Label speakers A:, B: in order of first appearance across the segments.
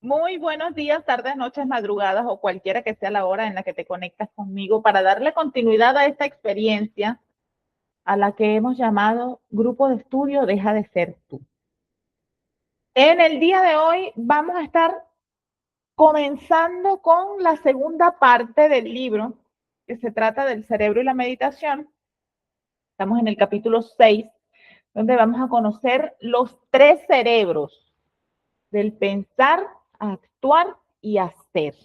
A: Muy buenos días, tardes, noches, madrugadas o cualquiera que sea la hora en la que te conectas conmigo para darle continuidad a esta experiencia a la que hemos llamado Grupo de Estudio Deja de Ser Tú. En el día de hoy vamos a estar comenzando con la segunda parte del libro que se trata del cerebro y la meditación. Estamos en el capítulo 6, donde vamos a conocer los tres cerebros del pensar, actuar y hacer.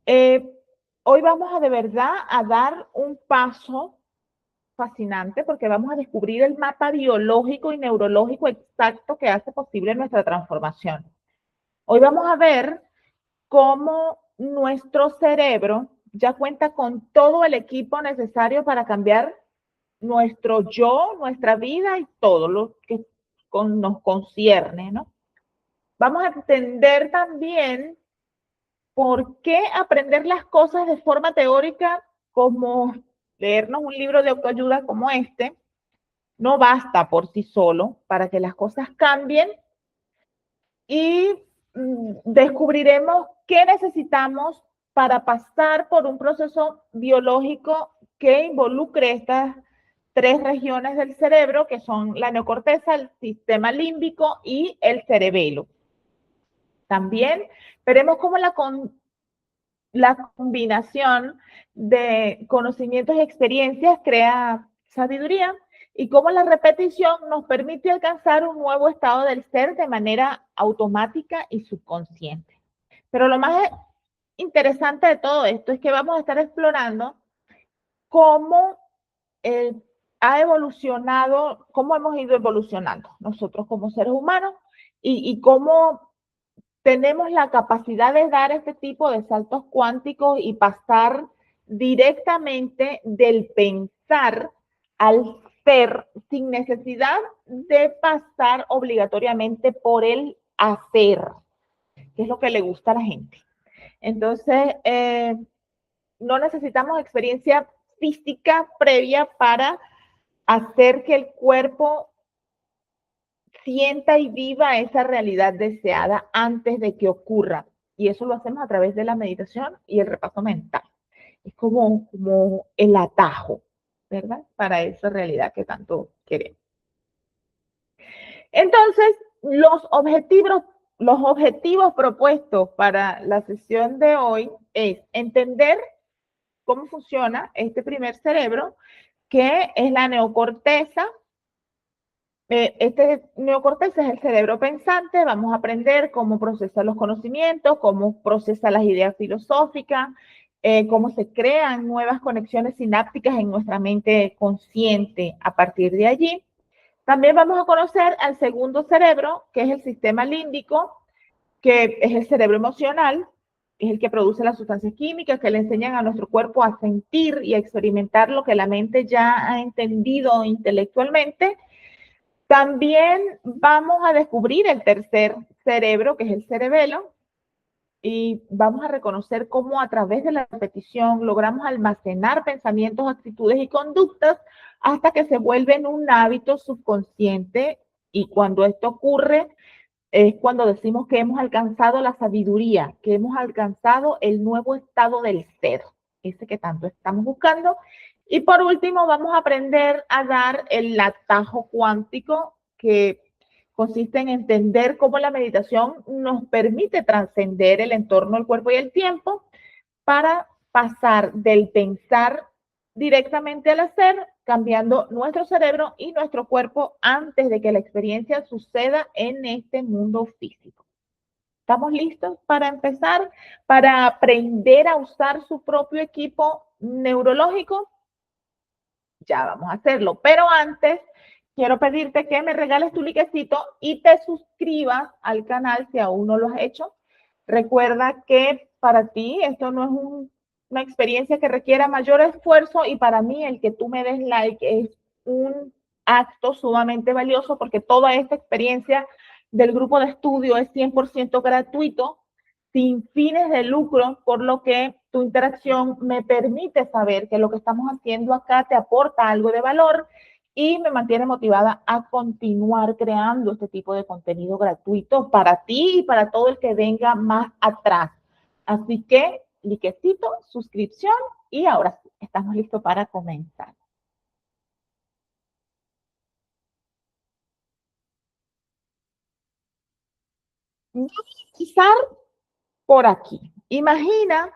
A: Hoy vamos a de verdad a dar un paso fascinante porque vamos a descubrir el mapa biológico y neurológico exacto que hace posible nuestra transformación. Hoy vamos a ver cómo nuestro cerebro ya cuenta con todo el equipo necesario para cambiar nuestro yo, nuestra vida y todo lo que nos concierne, ¿no? Vamos a entender también ¿por qué aprender las cosas de forma teórica como leernos un libro de autoayuda como este no basta por sí solo para que las cosas cambien? Y descubriremos qué necesitamos para pasar por un proceso biológico que involucre estas tres regiones del cerebro, que son la neocorteza, el sistema límbico y el cerebelo. También veremos cómo la combinación de conocimientos y experiencias crea sabiduría y cómo la repetición nos permite alcanzar un nuevo estado del ser de manera automática y subconsciente. Pero lo más interesante de todo esto es que vamos a estar explorando cómo ha evolucionado, cómo hemos ido evolucionando nosotros como seres humanos y cómo tenemos la capacidad de dar este tipo de saltos cuánticos y pasar directamente del pensar al ser sin necesidad de pasar obligatoriamente por el hacer, que es lo que le gusta a la gente. Entonces, no necesitamos experiencia física previa para hacer que el cuerpo sienta y viva esa realidad deseada antes de que ocurra. Y eso lo hacemos a través de la meditación y el repaso mental. Es como el atajo, ¿verdad? Para esa realidad que tanto queremos. Entonces, los objetivos propuestos para la sesión de hoy es entender cómo funciona este primer cerebro, que es la neocorteza. Este neocorteza es el cerebro pensante. Vamos a aprender cómo procesa los conocimientos, cómo procesa las ideas filosóficas, cómo se crean nuevas conexiones sinápticas en nuestra mente consciente a partir de allí. También vamos a conocer al segundo cerebro, que es el sistema límbico, que es el cerebro emocional, es el que produce las sustancias químicas que le enseñan a nuestro cuerpo a sentir y a experimentar lo que la mente ya ha entendido intelectualmente. También vamos a descubrir el tercer cerebro, que es el cerebelo, y vamos a reconocer cómo a través de la repetición logramos almacenar pensamientos, actitudes y conductas hasta que se vuelven un hábito subconsciente. Y cuando esto ocurre es cuando decimos que hemos alcanzado la sabiduría, que hemos alcanzado el nuevo estado del ser, ese que tanto estamos buscando. Y por último, vamos a aprender a dar el atajo cuántico, que consiste en entender cómo la meditación nos permite trascender el entorno, el cuerpo y el tiempo para pasar del pensar directamente al hacer, cambiando nuestro cerebro y nuestro cuerpo antes de que la experiencia suceda en este mundo físico. ¿Estamos listos para empezar? Para aprender a usar su propio equipo neurológico. Ya vamos a hacerlo, pero antes quiero pedirte que me regales tu likecito y te suscribas al canal si aún no lo has hecho. Recuerda que para ti esto no es una experiencia que requiera mayor esfuerzo, y para mí el que tú me des like es un acto sumamente valioso, porque toda esta experiencia del grupo de estudio es 100% gratuito, sin fines de lucro, por lo que tu interacción me permite saber que lo que estamos haciendo acá te aporta algo de valor y me mantiene motivada a continuar creando este tipo de contenido gratuito para ti y para todo el que venga más atrás. Así que, liquecito, suscripción y ahora sí, estamos listos para comenzar. Voy a empezar por aquí. Imagina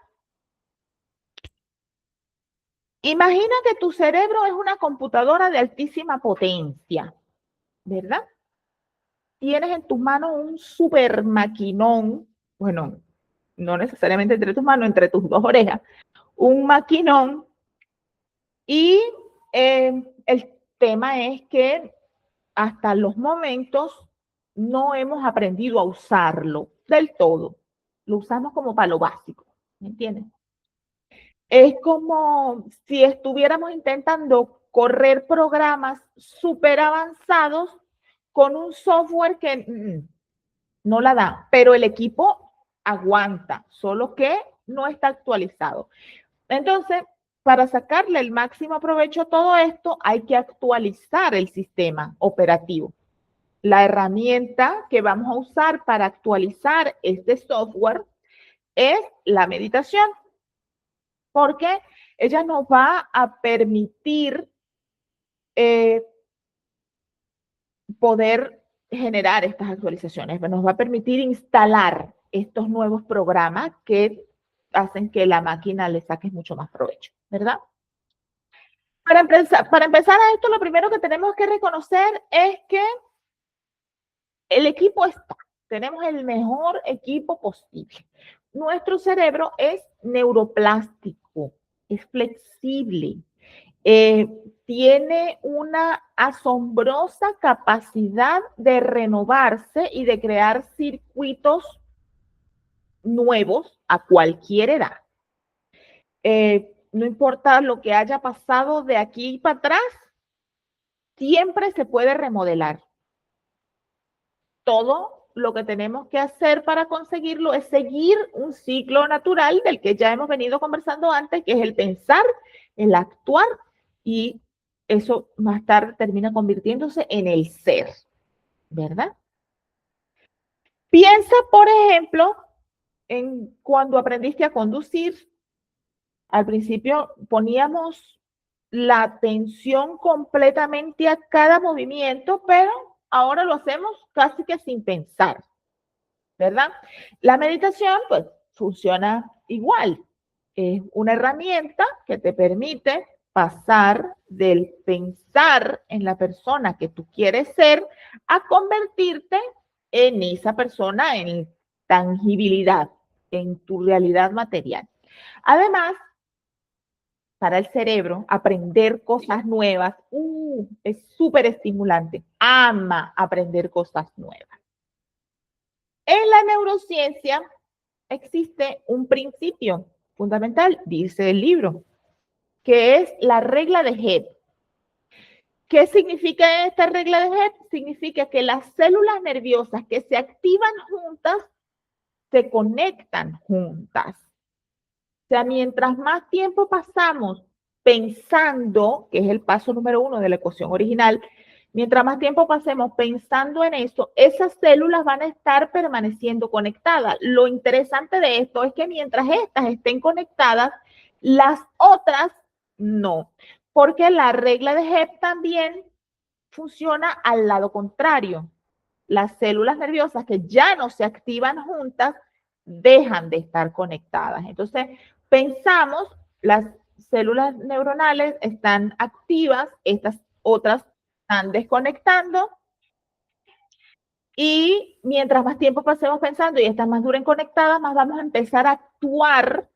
A: que tu cerebro es una computadora de altísima potencia, ¿verdad? Tienes en tus manos un super maquinón, bueno, no necesariamente entre tus manos, entre tus dos orejas, un maquinón y el tema es que hasta los momentos no hemos aprendido a usarlo del todo. Lo usamos como para lo básico, ¿me entiendes? Es como si estuviéramos intentando correr programas súper avanzados con un software que no la da, pero el equipo aguanta, solo que no está actualizado. Entonces, para sacarle el máximo provecho a todo esto, hay que actualizar el sistema operativo. La herramienta que vamos a usar para actualizar este software es la meditación, porque ella nos va a permitir eh, poder generar estas actualizaciones, nos va a permitir instalar estos nuevos programas que hacen que la máquina le saque mucho más provecho, ¿verdad? Para empezar a esto, lo primero que tenemos que reconocer es que el equipo está, tenemos el mejor equipo posible. Nuestro cerebro es neuroplástico, es flexible, tiene una asombrosa capacidad de renovarse y de crear circuitos nuevos a cualquier edad. No importa lo que haya pasado de aquí para atrás, siempre se puede remodelar. Todo lo que tenemos que hacer para conseguirlo es seguir un ciclo natural del que ya hemos venido conversando antes, que es el pensar, el actuar y eso más tarde termina convirtiéndose en el ser, ¿verdad? Piensa, por ejemplo, en cuando aprendiste a conducir. Al principio poníamos la atención completamente a cada movimiento, pero ahora lo hacemos casi que sin pensar, ¿verdad? La meditación, pues, funciona igual. Es una herramienta que te permite pasar del pensar en la persona que tú quieres ser a convertirte en esa persona, en tangibilidad, en tu realidad material. Además, para el cerebro, aprender cosas nuevas es súper estimulante. Ama aprender cosas nuevas. En la neurociencia existe un principio fundamental, dice el libro, que es la regla de Hebb. ¿Qué significa esta regla de Hebb? Significa que las células nerviosas que se activan juntas se conectan juntas. O sea, mientras más tiempo pasamos pensando, que es el paso número 1 de la ecuación original, mientras más tiempo pasemos pensando en eso, esas células van a estar permaneciendo conectadas. Lo interesante de esto es que mientras estas estén conectadas, las otras no, porque la regla de Hebb también funciona al lado contrario. Las células nerviosas que ya no se activan juntas dejan de estar conectadas. Entonces, pensamos, las células neuronales están activas, estas otras están desconectando y mientras más tiempo pasemos pensando y estas más duren conectadas, más vamos a empezar a actuar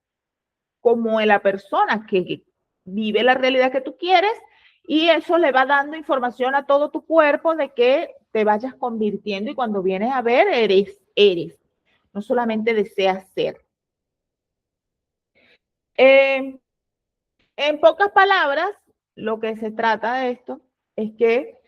A: como la persona que vive la realidad que tú quieres y eso le va dando información a todo tu cuerpo de que te vayas convirtiendo y cuando vienes a ver, eres. No solamente deseas ser. En pocas palabras, lo que se trata de esto es que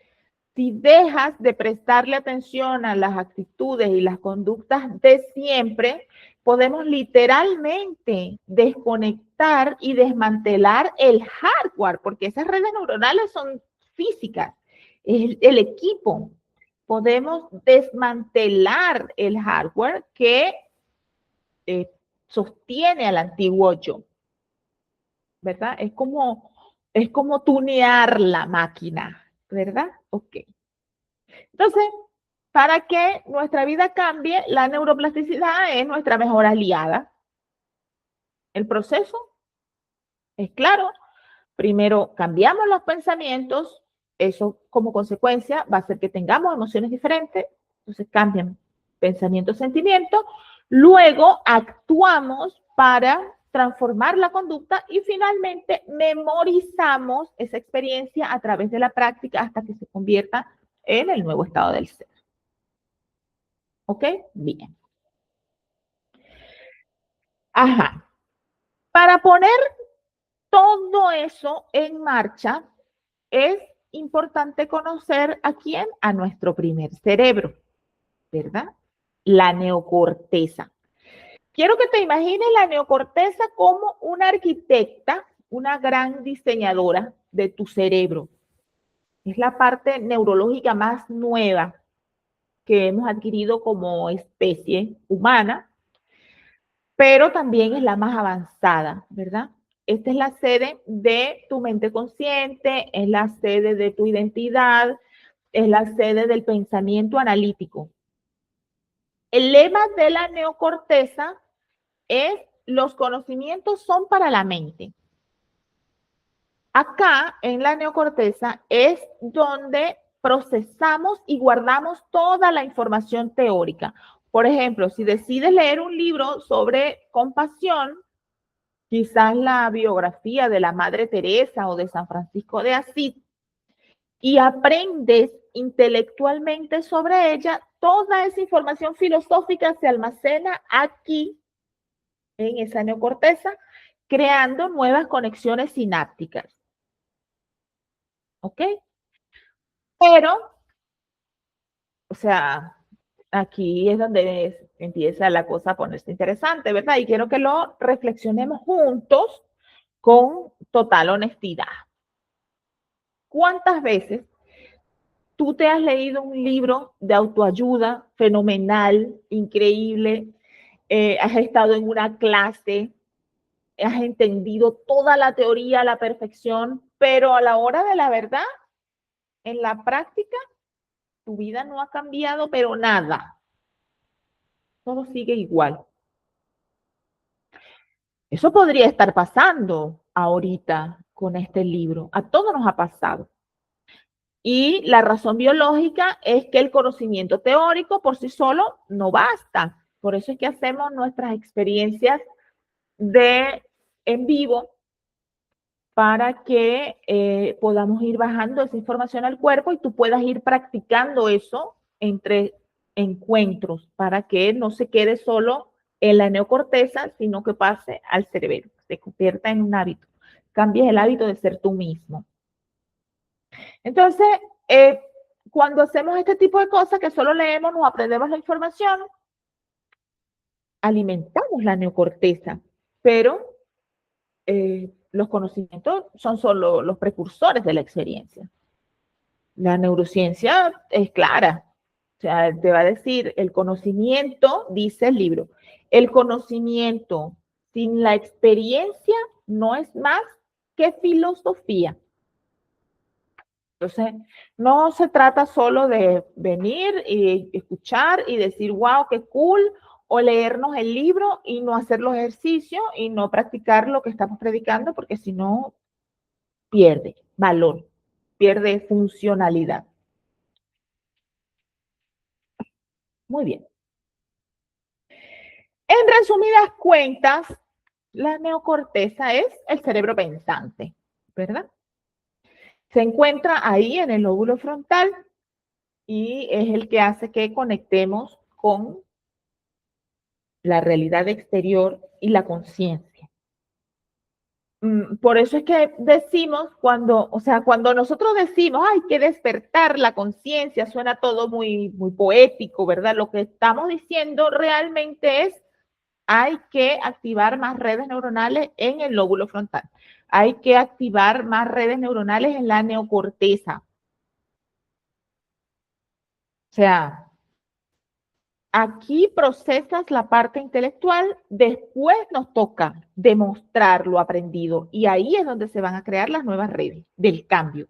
A: si dejas de prestarle atención a las actitudes y las conductas de siempre, podemos literalmente desconectar y desmantelar el hardware, porque esas redes neuronales son físicas, es el equipo. Podemos desmantelar el hardware que sostiene al antiguo yo, ¿verdad? Es como tunear la máquina, ¿verdad? Ok. Entonces, para que nuestra vida cambie, la neuroplasticidad es nuestra mejor aliada. El proceso es claro. Primero cambiamos los pensamientos, eso como consecuencia va a hacer que tengamos emociones diferentes, entonces cambian pensamientos, sentimientos, luego actuamos para transformar la conducta y finalmente memorizamos esa experiencia a través de la práctica hasta que se convierta en el nuevo estado del ser. ¿Ok? Bien. Ajá. Para poner todo eso en marcha, es importante conocer a quién, a nuestro primer cerebro, ¿verdad? La neocorteza. Quiero que te imagines la neocorteza como una arquitecta, una gran diseñadora de tu cerebro. Es la parte neurológica más nueva que hemos adquirido como especie humana, pero también es la más avanzada, ¿verdad? Esta es la sede de tu mente consciente, es la sede de tu identidad, es la sede del pensamiento analítico. El lema de la neocorteza es: los conocimientos son para la mente. Acá en la neocorteza es donde procesamos y guardamos toda la información teórica. Por ejemplo, si decides leer un libro sobre compasión, quizás la biografía de la Madre Teresa o de San Francisco de Asís, y aprendes intelectualmente sobre ella, toda esa información filosófica se almacena aquí en esa neocorteza, creando nuevas conexiones sinápticas. ¿Ok? Pero, o sea, aquí es donde empieza la cosa a ponerse interesante, ¿verdad? Y quiero que lo reflexionemos juntos con total honestidad. ¿Cuántas veces tú te has leído un libro de autoayuda fenomenal, increíble, has estado en una clase, has entendido toda la teoría a la perfección, pero a la hora de la verdad, en la práctica, tu vida no ha cambiado, pero nada. Todo sigue igual. Eso podría estar pasando ahorita con este libro. A todos nos ha pasado. Y la razón biológica es que el conocimiento teórico por sí solo no basta. Por eso es que hacemos nuestras experiencias en vivo para que podamos ir bajando esa información al cuerpo y tú puedas ir practicando eso entre encuentros para que no se quede solo en la neocorteza, sino que pase al cerebro, se convierta en un hábito, cambies el hábito de ser tú mismo. Entonces, cuando hacemos este tipo de cosas que solo leemos, nos aprendemos la información, alimentamos la neocorteza, pero los conocimientos son solo los precursores de la experiencia. La neurociencia es clara, o sea, te va a decir, el conocimiento, dice el libro, el conocimiento sin la experiencia no es más que filosofía. Entonces, no se trata solo de venir y escuchar y decir, wow, qué cool, o leernos el libro y no hacer los ejercicios y no practicar lo que estamos predicando, porque si no, pierde valor, pierde funcionalidad. Muy bien. En resumidas cuentas, la neocorteza es el cerebro pensante, ¿verdad? Se encuentra ahí en el lóbulo frontal y es el que hace que conectemos con la realidad exterior y la conciencia. Por eso es que decimos cuando nosotros decimos, hay que despertar la conciencia, suena todo muy, muy poético, ¿verdad? Lo que estamos diciendo realmente es, hay que activar más redes neuronales en el lóbulo frontal. hay que activar más redes neuronales en la neocorteza. O sea, aquí procesas la parte intelectual, después nos toca demostrar lo aprendido y ahí es donde se van a crear las nuevas redes del cambio,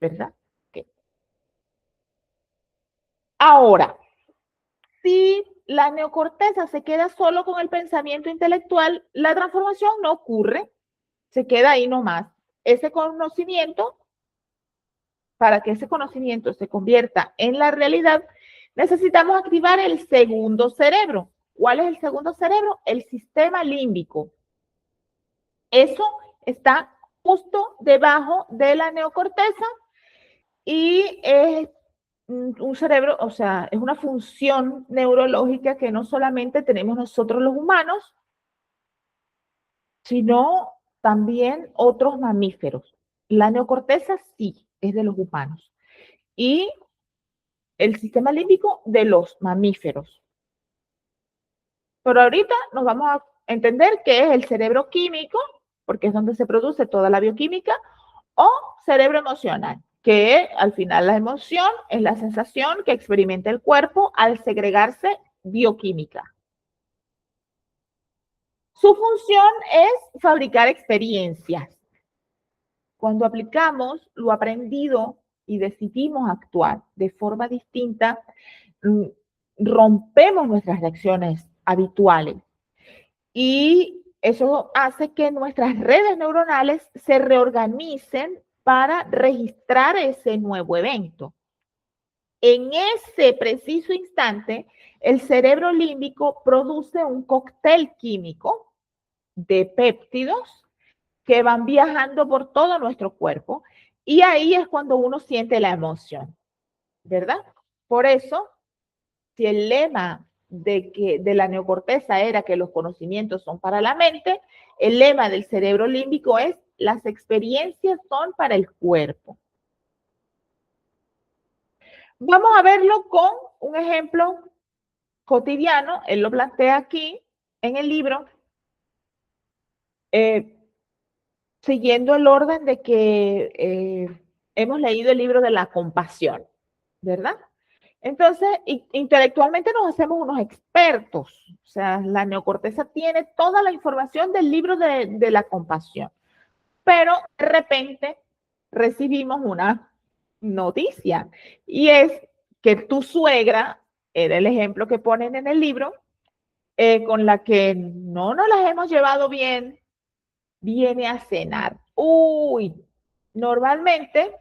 A: ¿verdad? Okay. Ahora, si la neocorteza se queda solo con el pensamiento intelectual, la transformación no ocurre, se queda ahí nomás. Ese conocimiento, para que ese conocimiento se convierta en la realidad, necesitamos activar el segundo cerebro. ¿Cuál es el segundo cerebro? El sistema límbico. Eso está justo debajo de la neocorteza y es un cerebro, o sea, es una función neurológica que no solamente tenemos nosotros los humanos, sino también otros mamíferos. La neocorteza sí es de los humanos y el sistema límbico de los mamíferos. Pero ahorita nos vamos a entender qué es el cerebro químico, porque es donde se produce toda la bioquímica, o cerebro emocional, que al final la emoción es la sensación que experimenta el cuerpo al segregarse bioquímica. Su función es fabricar experiencias. Cuando aplicamos lo aprendido y decidimos actuar de forma distinta, rompemos nuestras reacciones habituales y eso hace que nuestras redes neuronales se reorganicen para registrar ese nuevo evento. En ese preciso instante, el cerebro límbico produce un cóctel químico de péptidos que van viajando por todo nuestro cuerpo y ahí es cuando uno siente la emoción, ¿verdad? Por eso, si el lema de la neocorteza era que los conocimientos son para la mente, el lema del cerebro límbico es las experiencias son para el cuerpo. Vamos a verlo con un ejemplo cotidiano, él lo plantea aquí en el libro, siguiendo el orden de que hemos leído el libro de la compasión, ¿verdad? Entonces, intelectualmente nos hacemos unos expertos, o sea, la neocorteza tiene toda la información del libro de la compasión, pero de repente recibimos una noticia y es que tu suegra, era el ejemplo que ponen en el libro, con la que no nos las hemos llevado bien, viene a cenar. Uy, normalmente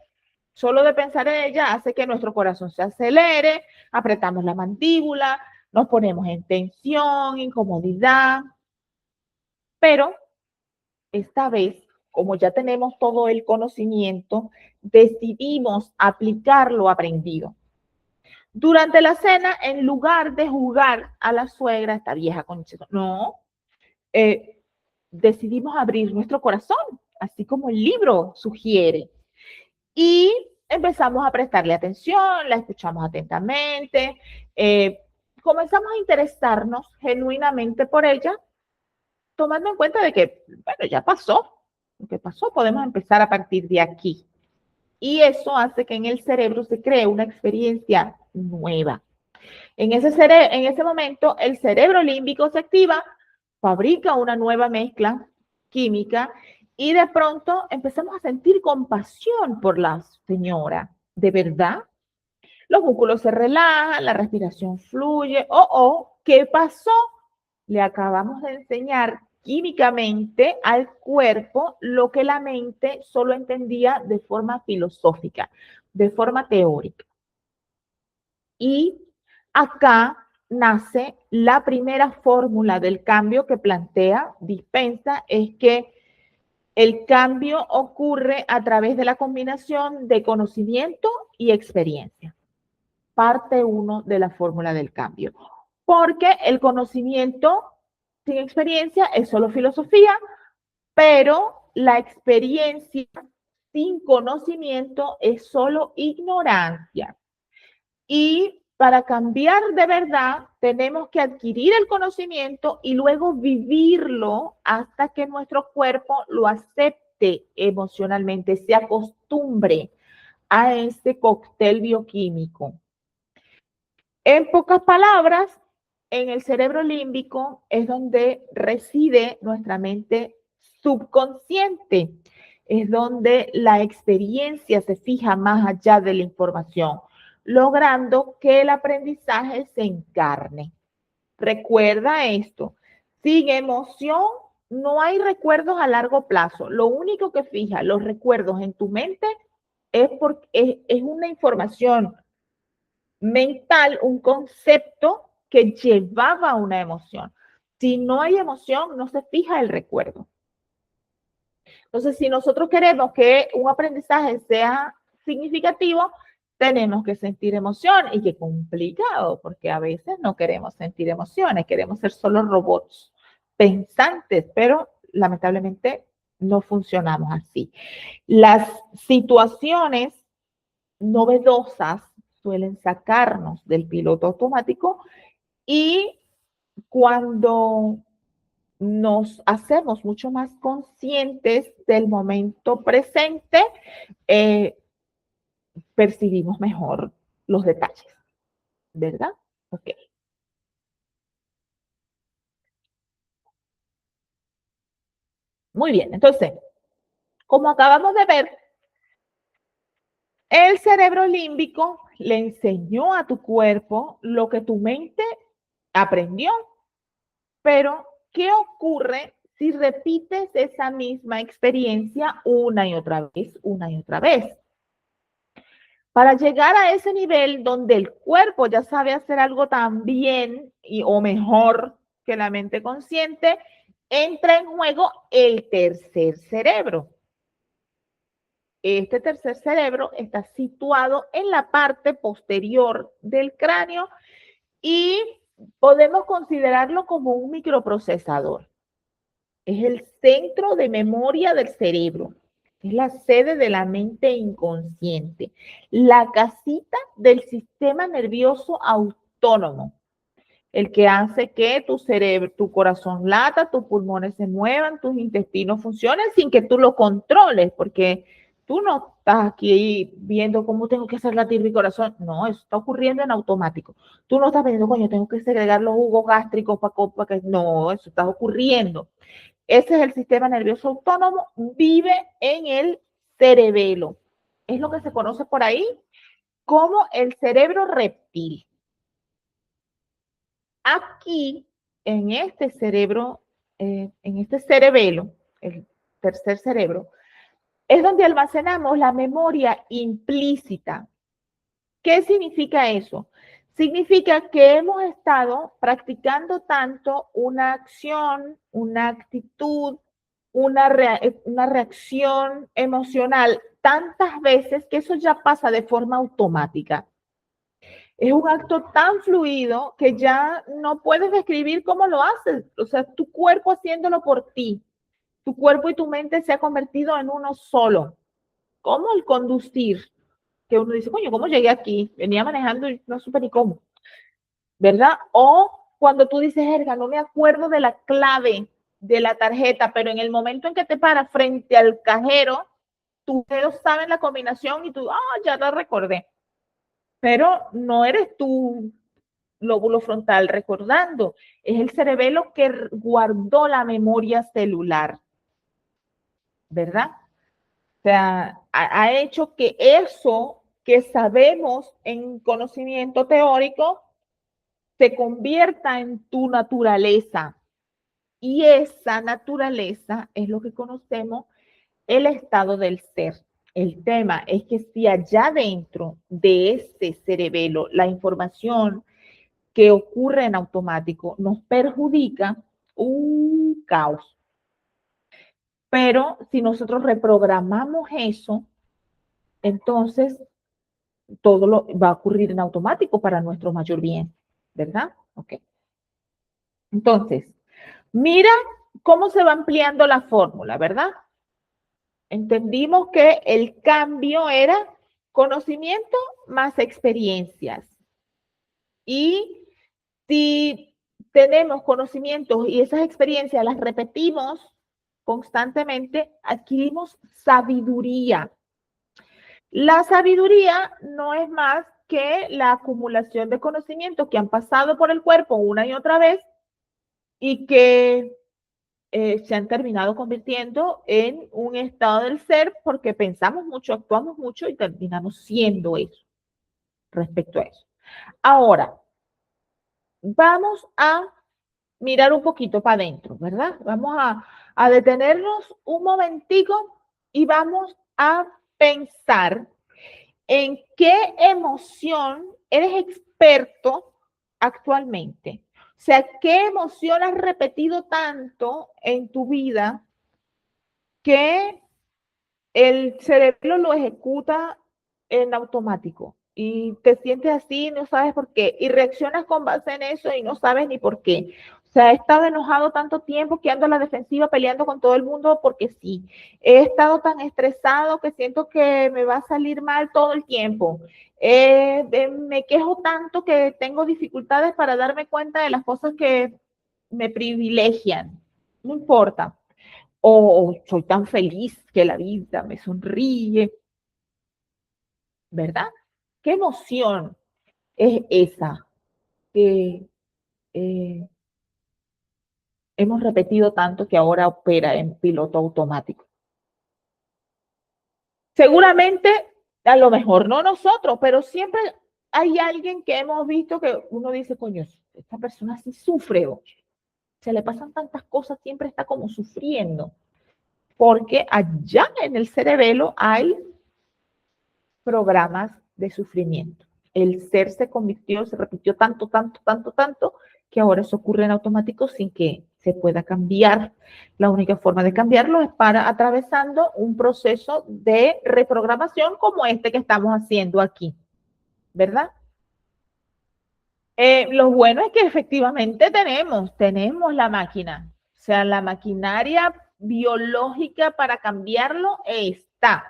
A: solo de pensar en ella hace que nuestro corazón se acelere, apretamos la mandíbula, nos ponemos en tensión, incomodidad, pero esta vez, como ya tenemos todo el conocimiento, decidimos aplicar lo aprendido. Durante la cena, en lugar de jugar a la suegra, esta vieja concha, no, decidimos abrir nuestro corazón, así como el libro sugiere. Y empezamos a prestarle atención, la escuchamos atentamente, comenzamos a interesarnos genuinamente por ella, tomando en cuenta de que, bueno, ya pasó, lo que pasó, podemos empezar a partir de aquí. Y eso hace que en el cerebro se cree una experiencia nueva. En ese momento, el cerebro límbico se activa, fabrica una nueva mezcla química y de pronto empezamos a sentir compasión por la señora. ¿De verdad? Los músculos se relajan, la respiración fluye. ¿Qué pasó? Le acabamos de enseñar químicamente al cuerpo lo que la mente solo entendía de forma filosófica, de forma teórica. Y acá nace la primera fórmula del cambio que plantea Dispenza, es que el cambio ocurre a través de la combinación de conocimiento y experiencia. Parte 1 de la fórmula del cambio. Porque el conocimiento sin experiencia es solo filosofía, pero la experiencia sin conocimiento es solo ignorancia. Y para cambiar de verdad, tenemos que adquirir el conocimiento y luego vivirlo hasta que nuestro cuerpo lo acepte conecte emocionalmente, se acostumbre a este cóctel bioquímico. En pocas palabras, en el cerebro límbico es donde reside nuestra mente subconsciente, es donde la experiencia se fija más allá de la información, logrando que el aprendizaje se encarne. Recuerda esto, sin emoción no hay recuerdos a largo plazo. Lo único que fija los recuerdos en tu mente es, es una información mental, un concepto que llevaba a una emoción. Si no hay emoción, no se fija el recuerdo. Entonces, si nosotros queremos que un aprendizaje sea significativo, tenemos que sentir emoción. Y qué complicado, porque a veces no queremos sentir emociones, queremos ser solo robots pensantes, pero lamentablemente no funcionamos así. Las situaciones novedosas suelen sacarnos del piloto automático y cuando nos hacemos mucho más conscientes del momento presente, eh, percibimos mejor los detalles, ¿verdad? Ok. Muy bien, entonces, como acabamos de ver, el cerebro límbico le enseñó a tu cuerpo lo que tu mente aprendió. Pero, ¿qué ocurre si repites esa misma experiencia una y otra vez, una y otra vez? Para llegar a ese nivel donde el cuerpo ya sabe hacer algo tan bien o mejor que la mente consciente, entra en juego el tercer cerebro. Este tercer cerebro está situado en la parte posterior del cráneo y podemos considerarlo como un microprocesador. Es el centro de memoria del cerebro. Es la sede de la mente inconsciente. La casita del sistema nervioso autónomo. El que hace que tu cerebro, tu corazón lata, tus pulmones se muevan, tus intestinos funcionen sin que tú lo controles, porque tú no estás aquí viendo cómo tengo que hacer latir mi corazón. No, eso está ocurriendo en automático. Tú no estás viendo, coño, tengo que segregar los jugos gástricos para que... No, eso está ocurriendo. Ese es el sistema nervioso autónomo, vive en el cerebelo. Es lo que se conoce por ahí como el cerebro reptil. Aquí, en este cerebro, en este cerebelo, el tercer cerebro, es donde almacenamos la memoria implícita. ¿Qué significa eso? Significa que hemos estado practicando tanto una acción, una actitud, una reacción emocional tantas veces que eso ya pasa de forma automática. Es un acto tan fluido que ya no puedes describir cómo lo haces. O sea, tu cuerpo haciéndolo por ti. Tu cuerpo y tu mente se ha convertido en uno solo. Como el conducir, que uno dice, coño, ¿cómo llegué aquí? Venía manejando y no supe ni cómo, ¿verdad? O cuando tú dices, Erga, no me acuerdo de la clave de la tarjeta, pero en el momento en que te paras frente al cajero, tus dedos saben la combinación y tú, ya la recordé. Pero no eres tu lóbulo frontal recordando, es el cerebelo que guardó la memoria celular, ¿verdad? O sea, ha hecho que eso que sabemos en conocimiento teórico se convierta en tu naturaleza. Y esa naturaleza es lo que conocemos el estado del ser. El tema es que si allá dentro de ese cerebelo la información que ocurre en automático nos perjudica, un caos. Pero si nosotros reprogramamos eso, entonces todo lo va a ocurrir en automático para nuestro mayor bien, ¿verdad? Ok. Entonces, mira cómo se va ampliando la fórmula, ¿verdad? Entendimos que el cambio era conocimiento más experiencias. Y si tenemos conocimientos y esas experiencias las repetimos constantemente adquirimos sabiduría. La sabiduría no es más que la acumulación de conocimientos que han pasado por el cuerpo una y otra vez y que se han terminado convirtiendo en un estado del ser porque pensamos mucho, actuamos mucho y terminamos siendo eso respecto a eso. Ahora, vamos a mirar un poquito para adentro, ¿verdad? Vamos a detenernos un momentico y vamos a pensar en qué emoción eres experto actualmente. O sea, ¿qué emoción has repetido tanto en tu vida que el cerebro lo ejecuta en automático y te sientes así, no sabes por qué, y reaccionas con base en eso y no sabes ni por qué? O sea, he estado enojado tanto tiempo que ando a la defensiva peleando con todo el mundo porque sí. He estado tan estresado que siento que me va a salir mal todo el tiempo. Me quejo tanto que tengo dificultades para darme cuenta de las cosas que me privilegian. No importa. O soy tan feliz que la vida me sonríe, ¿verdad? ¿Qué emoción es esa que eh, hemos repetido tanto que ahora opera en piloto automático? Seguramente, a lo mejor no nosotros, pero siempre hay alguien que hemos visto que uno dice, coño, esta persona sí sufre, se le pasan tantas cosas, siempre está como sufriendo, porque allá en el cerebelo hay programas de sufrimiento. El ser se convirtió, se repitió tanto, tanto, tanto, tanto, que ahora eso ocurre en automático sin que se pueda cambiar. La única forma de cambiarlo es para atravesando un proceso de reprogramación como este que estamos haciendo aquí, ¿verdad? Lo bueno es que efectivamente tenemos la máquina, o sea, la maquinaria biológica para cambiarlo está.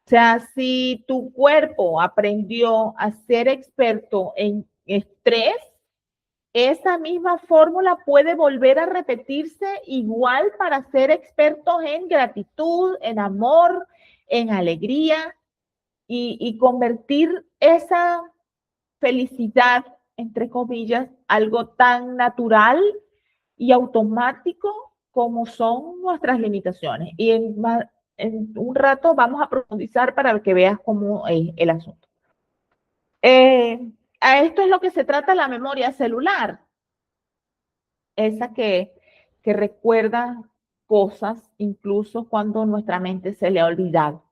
A: O sea, si tu cuerpo aprendió a ser experto en estrés, esa misma fórmula puede volver a repetirse igual para ser expertos en gratitud, en amor, en alegría y convertir esa felicidad, entre comillas, algo tan natural y automático como son nuestras limitaciones. Y en un rato vamos a profundizar para que veas cómo es el asunto. A esto es lo que se trata la memoria celular, esa que recuerda cosas incluso cuando nuestra mente se le ha olvidado.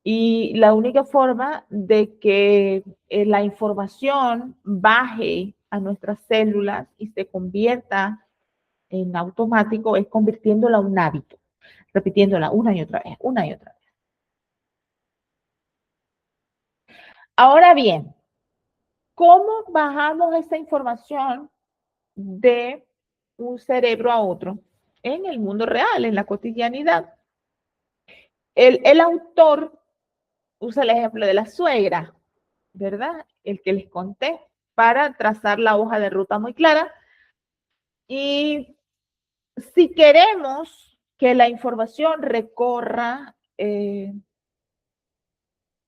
A: Y la única forma de que la información baje a nuestras células y se convierta en automático es convirtiéndola en un hábito, repitiéndola una y otra vez, una y otra vez. Ahora bien, ¿cómo bajamos esa información de un cerebro a otro en el mundo real, en la cotidianidad? El autor usa el ejemplo de la suegra, ¿verdad? El que les conté, para trazar la hoja de ruta muy clara. Y si queremos que la información recorra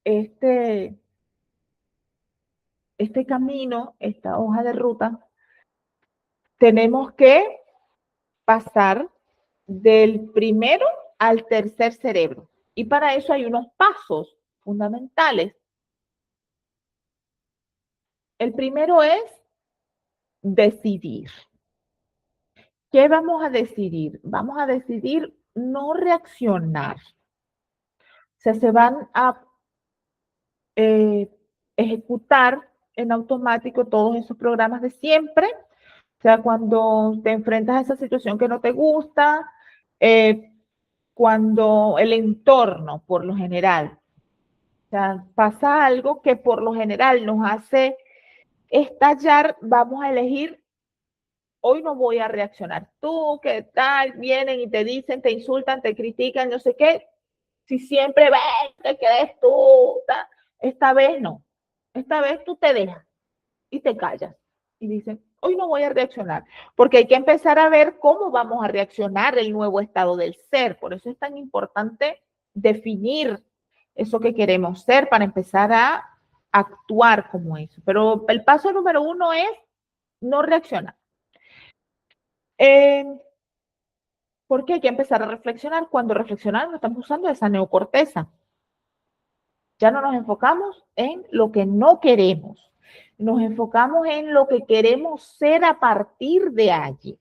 A: este, este camino, esta hoja de ruta, tenemos que pasar del primero al tercer cerebro. Y para eso hay unos pasos fundamentales. El primero es decidir. ¿Qué vamos a decidir? Vamos a decidir no reaccionar. O sea, se van a ejecutar en automático todos esos programas de siempre. O sea, cuando te enfrentas a esa situación que no te gusta, cuando el entorno, por lo general, o sea, pasa algo que por lo general nos hace estallar, vamos a elegir, hoy no voy a reaccionar. Tú, ¿qué tal? Vienen y te dicen, te insultan, te critican, no sé qué. Si siempre ves, te crees tú. Esta vez no. Esta vez tú te dejas y te callas. y dicen, hoy no voy a reaccionar, porque hay que empezar a ver cómo vamos a reaccionar el nuevo estado del ser. Por eso es tan importante definir eso que queremos ser para empezar a actuar como eso. Pero el paso número uno es no reaccionar. Eh, porque hay que empezar a reflexionar. Cuando reflexionamos estamos usando esa neocorteza. Ya no nos enfocamos en lo que no queremos, nos enfocamos en lo que queremos ser a partir de allí.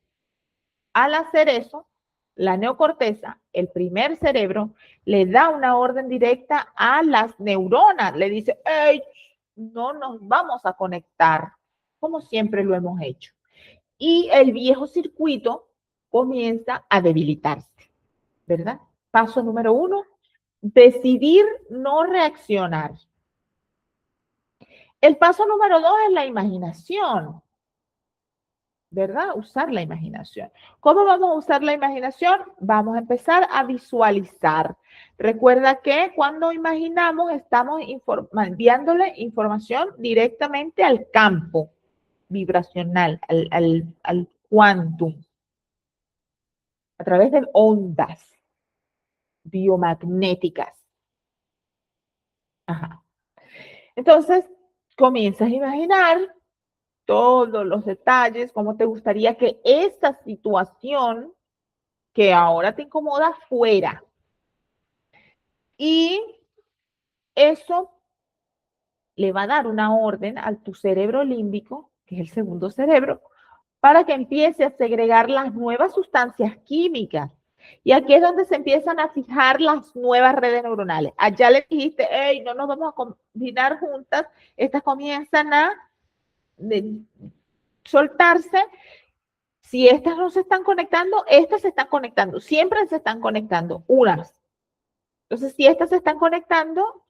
A: Al hacer eso, la neocorteza, el primer cerebro, le da una orden directa a las neuronas, le dice, hey, no nos vamos a conectar como siempre lo hemos hecho. Y el viejo circuito comienza a debilitarse, ¿verdad? Paso número uno, decidir no reaccionar. El paso número dos es la imaginación, ¿verdad? Usar la imaginación. ¿Cómo vamos a usar la imaginación? Vamos a empezar a visualizar. Recuerda que cuando imaginamos estamos enviándole información directamente al campo vibracional, al quantum, a través de ondas biomagnéticas. Ajá. Entonces, comienzas a imaginar todos los detalles, cómo te gustaría que esta situación que ahora te incomoda fuera. Y eso le va a dar una orden a tu cerebro límbico, que es el segundo cerebro, para que empiece a segregar las nuevas sustancias químicas. Y aquí es donde se empiezan a fijar las nuevas redes neuronales. Allá le dijiste, hey, no nos vamos a combinar juntas, estas comienzan a soltarse. Si estas no se están conectando, estas se están conectando. Siempre se están conectando unas. Entonces, si estas se están conectando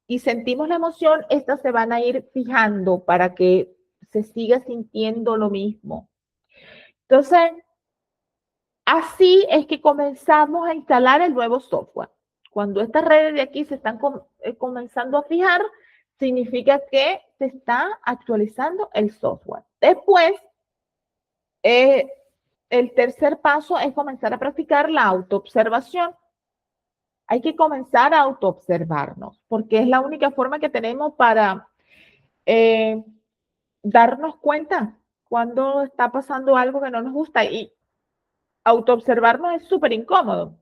A: y sentimos la emoción, estas se van a ir fijando para que se siga sintiendo lo mismo. Entonces, así es que comenzamos a instalar el nuevo software. Cuando estas redes de aquí se están comenzando a fijar, significa que se está actualizando el software. Después, el tercer paso es comenzar a practicar la autoobservación. Hay que comenzar a autoobservarnos, porque es la única forma que tenemos para eh, darnos cuenta cuando está pasando algo que no nos gusta. Y autoobservarnos es súper incómodo,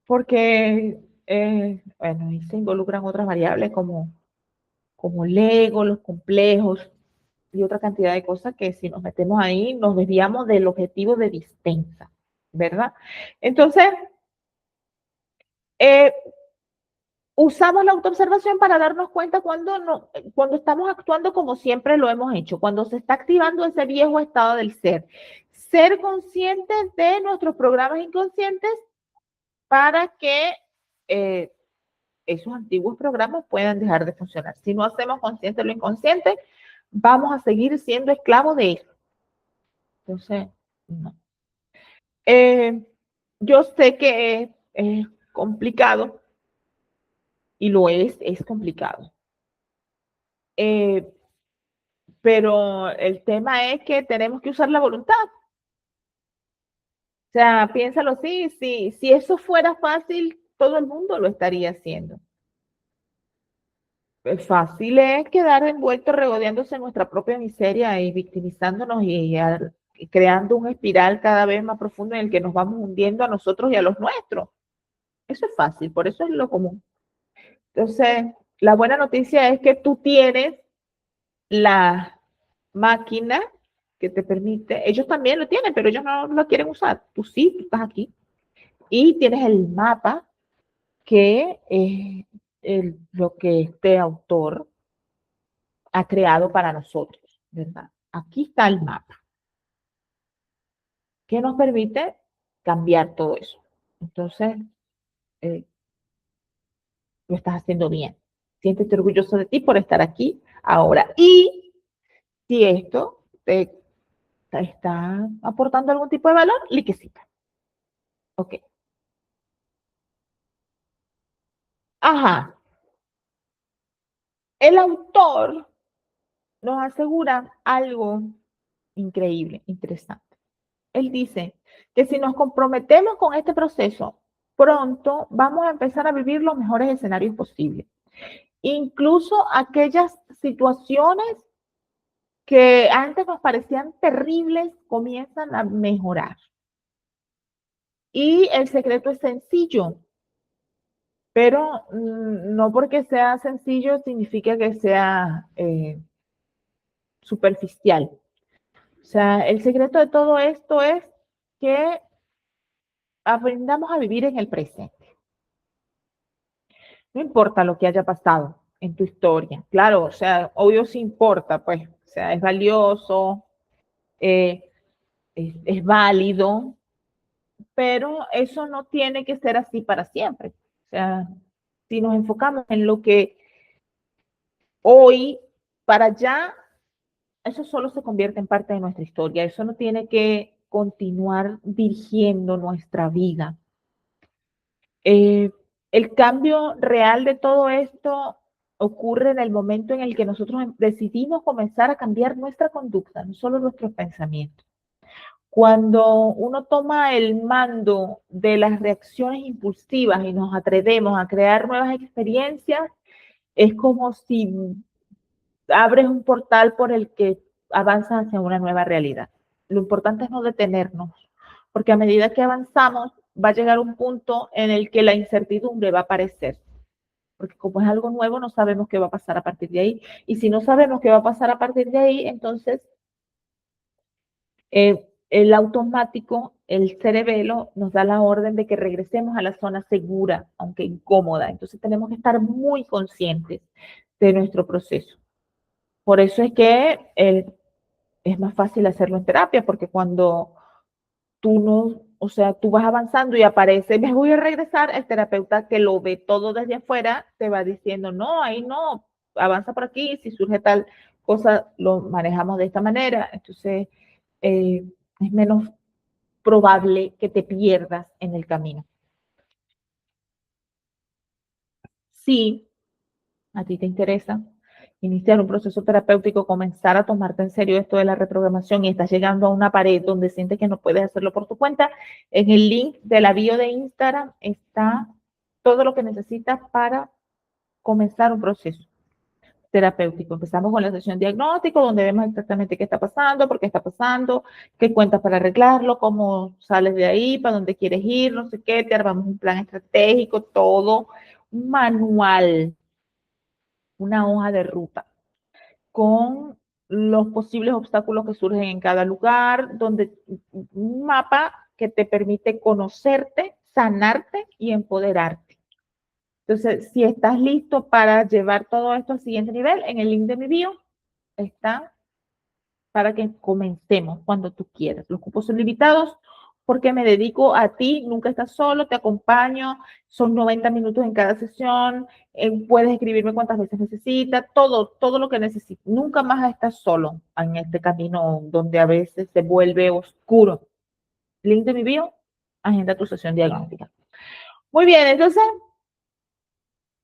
A: porque, bueno, ahí se involucran otras variables como el ego, los complejos y otra cantidad de cosas que si nos metemos ahí nos desviamos del objetivo de dispensa, ¿verdad? Entonces, eh, usamos la autoobservación para darnos cuenta cuando, no, cuando estamos actuando como siempre lo hemos hecho, cuando se está activando ese viejo estado del ser. Ser conscientes de nuestros programas inconscientes para que esos antiguos programas puedan dejar de funcionar. Si no hacemos consciente lo inconsciente, vamos a seguir siendo esclavos de eso. Entonces, no. Eh, yo sé que es complicado y lo es complicado. Eh, pero el tema es que tenemos que usar la voluntad. O sea, piénsalo así, si eso fuera fácil, todo el mundo lo estaría haciendo. Fácil es quedar envuelto regodeándose en nuestra propia miseria y victimizándonos y creando un espiral cada vez más profundo en el que nos vamos hundiendo a nosotros y a los nuestros. Eso es fácil, por eso es lo común. Entonces, la buena noticia es que tú tienes la máquina que te permite, ellos también lo tienen, pero ellos no lo quieren usar. Tú sí, tú estás aquí. Y tienes el mapa que es lo que este autor ha creado para nosotros, ¿verdad? Aquí está el mapa que nos permite cambiar todo eso. Entonces, eh, lo estás haciendo bien. Siéntete orgulloso de ti por estar aquí ahora. Y si esto te está aportando algún tipo de valor, liquecita. Ok. Ajá. El autor nos asegura algo increíble, interesante. Él dice que si nos comprometemos con este proceso, pronto vamos a empezar a vivir los mejores escenarios posibles. Incluso aquellas situaciones que antes nos parecían terribles comienzan a mejorar. Y el secreto es sencillo, pero no porque sea sencillo significa que sea superficial. O sea, el secreto de todo esto es que aprendamos a vivir en el presente. No importa lo que haya pasado en tu historia. Claro, o sea, obvio sí importa, pues, o sea, es valioso, eh, es válido, pero eso no tiene que ser así para siempre. O sea, si nos enfocamos en lo que hoy, para allá, eso solo se convierte en parte de nuestra historia. Eso no tiene que continuar dirigiendo nuestra vida. Eh, el cambio real de todo esto ocurre en el momento en el que nosotros decidimos comenzar a cambiar nuestra conducta, no solo nuestros pensamientos. Cuando uno toma el mando de las reacciones impulsivas y nos atrevemos a crear nuevas experiencias, es como si abres un portal por el que avanzas hacia una nueva realidad. Lo importante es no detenernos, porque a medida que avanzamos va a llegar un punto en el que la incertidumbre va a aparecer, porque como es algo nuevo no sabemos qué va a pasar a partir de ahí. Y si no sabemos qué va a pasar a partir de ahí, entonces el automático, el cerebelo, nos da la orden de que regresemos a la zona segura, aunque incómoda. Entonces tenemos que estar muy conscientes de nuestro proceso. Por eso es que es más fácil hacerlo en terapia, porque cuando tú no, o sea, tú vas avanzando y aparece, me voy a regresar, el terapeuta que lo ve todo desde afuera te va diciendo, no, ahí no, avanza por aquí, si surge tal cosa, lo manejamos de esta manera. Entonces, es menos probable que te pierdas en el camino. Si a ti te interesa iniciar un proceso terapéutico, comenzar a tomarte en serio esto de la reprogramación y estás llegando a una pared donde sientes que no puedes hacerlo por tu cuenta, en el link de la bio de Instagram está todo lo que necesitas para comenzar un proceso terapéutico. Empezamos con la sesión diagnóstico, donde vemos exactamente qué está pasando, por qué está pasando, qué cuentas para arreglarlo, cómo sales de ahí, para dónde quieres ir, no sé qué, te armamos un plan estratégico, todo, un manual, una hoja de ruta con los posibles obstáculos que surgen en cada lugar, donde un mapa que te permite conocerte, sanarte y empoderarte. Entonces, si estás listo para llevar todo esto al siguiente nivel, en el link de mi bio está para que comencemos cuando tú quieras. Los cupos son limitados porque me dedico a ti, nunca estás solo, te acompaño, son 90 minutos en cada sesión, puedes escribirme cuantas veces necesitas, todo lo que necesites. Nunca más estás solo en este camino donde a veces se vuelve oscuro. Link de mi bio, agenda tu sesión diagnóstica. Muy bien, entonces,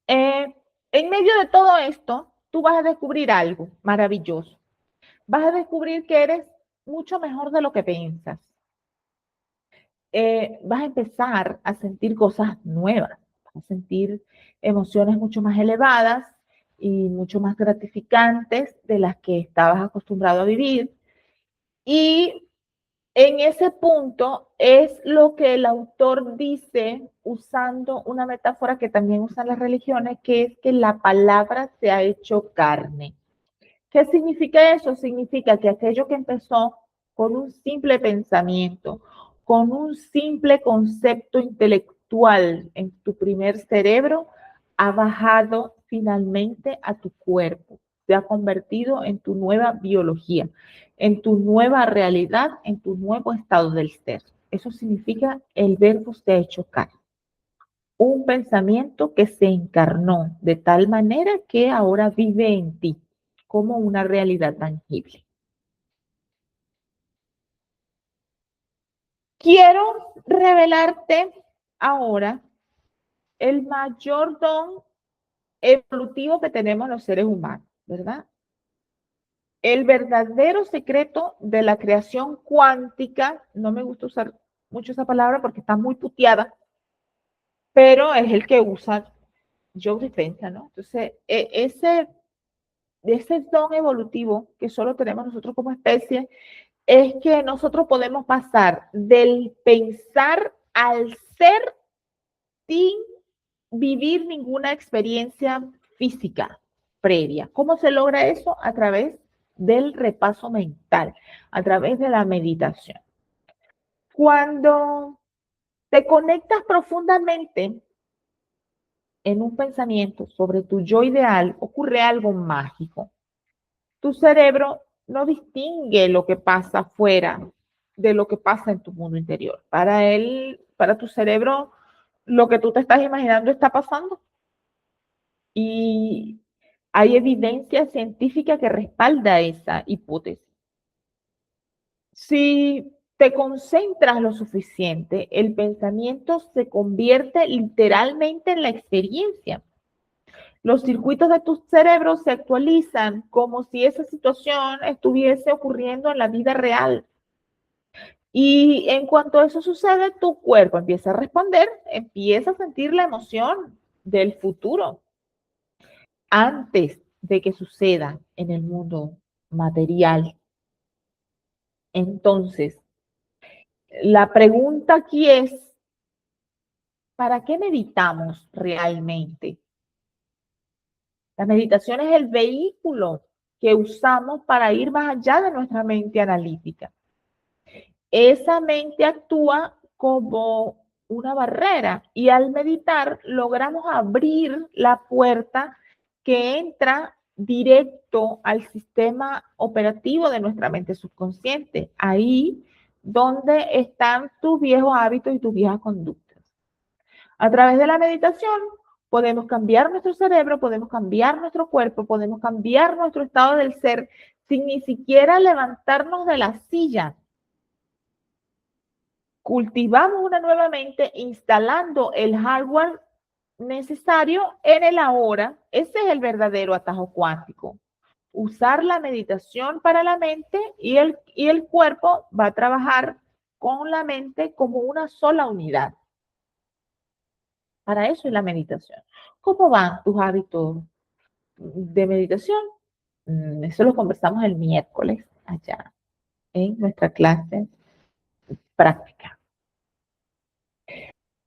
A: en medio de todo esto, tú vas a descubrir algo maravilloso. Vas a descubrir que eres mucho mejor de lo que piensas. Vas a empezar a sentir cosas nuevas, vas a sentir emociones mucho más elevadas y mucho más gratificantes de las que estabas acostumbrado a vivir. Y en ese punto es lo que el autor dice usando una metáfora que también usan las religiones, que es que la palabra se ha hecho carne. ¿Qué significa eso? Significa que aquello que empezó con un simple pensamiento, con un simple concepto intelectual en tu primer cerebro, ha bajado finalmente a tu cuerpo, se ha convertido en tu nueva biología, en tu nueva realidad, en tu nuevo estado del ser. Eso significa el verbo se ha hecho carne. Un pensamiento que se encarnó de tal manera que ahora vive en ti como una realidad tangible. Quiero revelarte ahora el mayor don evolutivo que tenemos los seres humanos, ¿verdad? el verdadero secreto de la creación cuántica, no me gusta usar mucho esa palabra porque está muy puteada, pero es el que usa Joe Dispenza, ¿no? Entonces, ese don evolutivo que solo tenemos nosotros como especie es que nosotros podemos pasar del pensar al ser sin vivir ninguna experiencia física previa. ¿Cómo se logra eso? A través del repaso mental, a través de la meditación. Cuando te conectas profundamente en un pensamiento sobre tu yo ideal, ocurre algo mágico. Tu cerebro no distingue lo que pasa afuera de lo que pasa en tu mundo interior. Para él, para tu cerebro, lo que tú te estás imaginando está pasando. Y hay evidencia científica que respalda esa hipótesis. Si te concentras lo suficiente, el pensamiento se convierte literalmente en la experiencia. Los circuitos de tu cerebro se actualizan como si esa situación estuviese ocurriendo en la vida real. Y en cuanto eso sucede, tu cuerpo empieza a responder, empieza a sentir la emoción del futuro antes de que suceda en el mundo material. Entonces, la pregunta aquí es, ¿para qué meditamos realmente? La meditación es el vehículo que usamos para ir más allá de nuestra mente analítica. Esa mente actúa como una barrera y al meditar logramos abrir la puerta que entra directo al sistema operativo de nuestra mente subconsciente, ahí donde están tus viejos hábitos y tus viejas conductas. A través de la meditación podemos cambiar nuestro cerebro, podemos cambiar nuestro cuerpo, podemos cambiar nuestro estado del ser sin ni siquiera levantarnos de la silla. Cultivamos una nueva mente instalando el hardware necesario en el ahora. Ese es el verdadero atajo cuántico. Usar la meditación para la mente y el cuerpo va a trabajar con la mente como una sola unidad. Para eso es la meditación. ¿Cómo van tus hábitos de meditación? Eso lo conversamos el miércoles allá en nuestra clase práctica.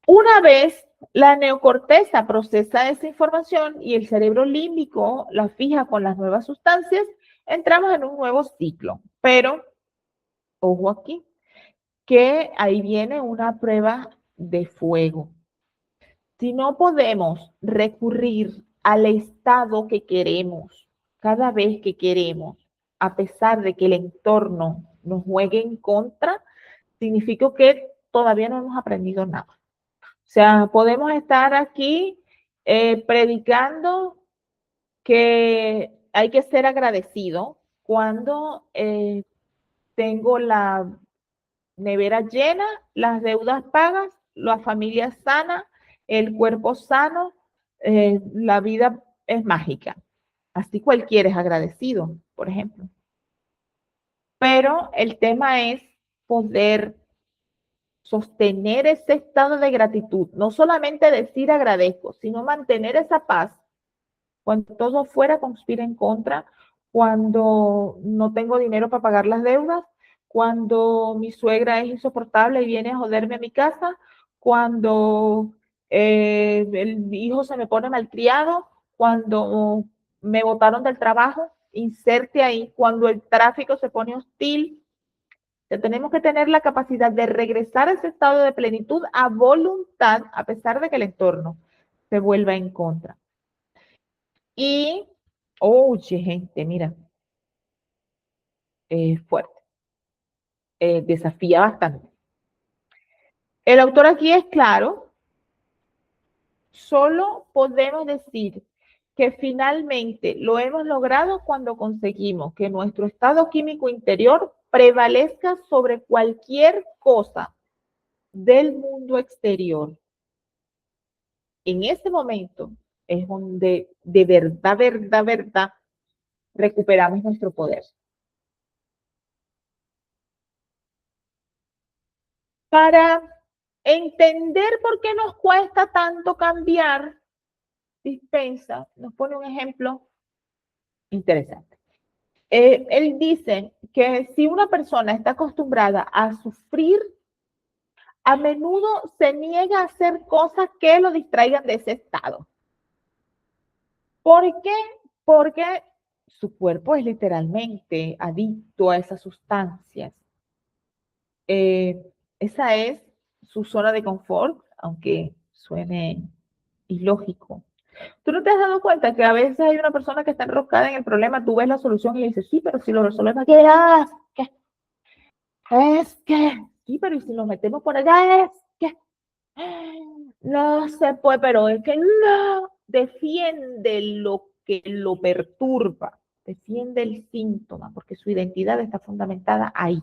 A: Una vez la neocorteza procesa esa información y el cerebro límbico la fija con las nuevas sustancias, entramos en un nuevo ciclo. Pero, ojo aquí, que ahí viene una prueba de fuego. Si no podemos recurrir al estado que queremos cada vez que queremos, a pesar de que el entorno nos juegue en contra, significa que todavía no hemos aprendido nada. O sea, podemos estar aquí predicando que hay que ser agradecido cuando tengo la nevera llena, las deudas pagas, la familia sana, el cuerpo sano, la vida es mágica. Así cualquiera es agradecido, por ejemplo. Pero el tema es poder sostener ese estado de gratitud, no solamente decir agradezco, sino mantener esa paz cuando todo fuera conspira en contra, cuando no tengo dinero para pagar las deudas, cuando mi suegra es insoportable y viene a joderme a mi casa, cuando el hijo se me pone malcriado, cuando me botaron del trabajo, inserte ahí, cuando el tráfico se pone hostil, tenemos que tener la capacidad de regresar a ese estado de plenitud a voluntad, a pesar de que el entorno se vuelva en contra. Y, oye, gente, mira, es fuerte, desafía bastante. El autor aquí es claro, solo podemos decir que finalmente lo hemos logrado cuando conseguimos que nuestro estado químico interior prevalezca sobre cualquier cosa del mundo exterior. En ese momento es donde de verdad recuperamos nuestro poder. Para entender por qué nos cuesta tanto cambiar, Dispensa nos pone un ejemplo interesante. Él dice que si una persona está acostumbrada a sufrir, a menudo se niega a hacer cosas que lo distraigan de ese estado. ¿Por qué? Porque su cuerpo es literalmente adicto a esas sustancias. Esa es su zona de confort, aunque suene ilógico. ¿Tú no te has dado cuenta que a veces hay una persona que está enroscada en el problema, tú ves la solución y le dices, sí, pero si lo resolvemos aquí, ¿qué? Es que, sí, pero ¿y si lo metemos por allá? Es que, no se puede, pero es que no, defiende lo que lo perturba, defiende el síntoma, porque su identidad está fundamentada ahí.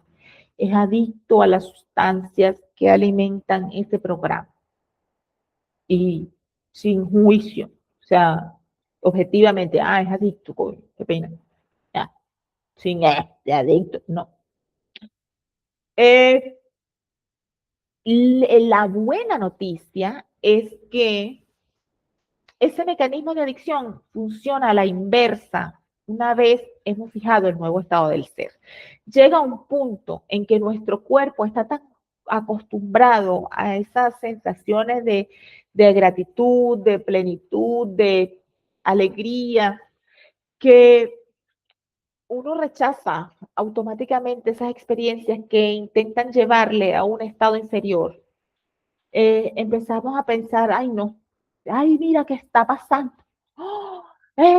A: Es adicto a las sustancias que alimentan ese programa. Y sin juicio, o sea, objetivamente, es adicto, qué pena. Ya, sin de adicto, no. La buena noticia es que ese mecanismo de adicción funciona a la inversa una vez hemos fijado el nuevo estado del ser. Llega un punto en que nuestro cuerpo está tan acostumbrado a esas sensaciones de gratitud, de plenitud, de alegría, que uno rechaza automáticamente esas experiencias que intentan llevarle a un estado inferior. Empezamos a pensar, ay no, ay mira qué está pasando. ¡Oh!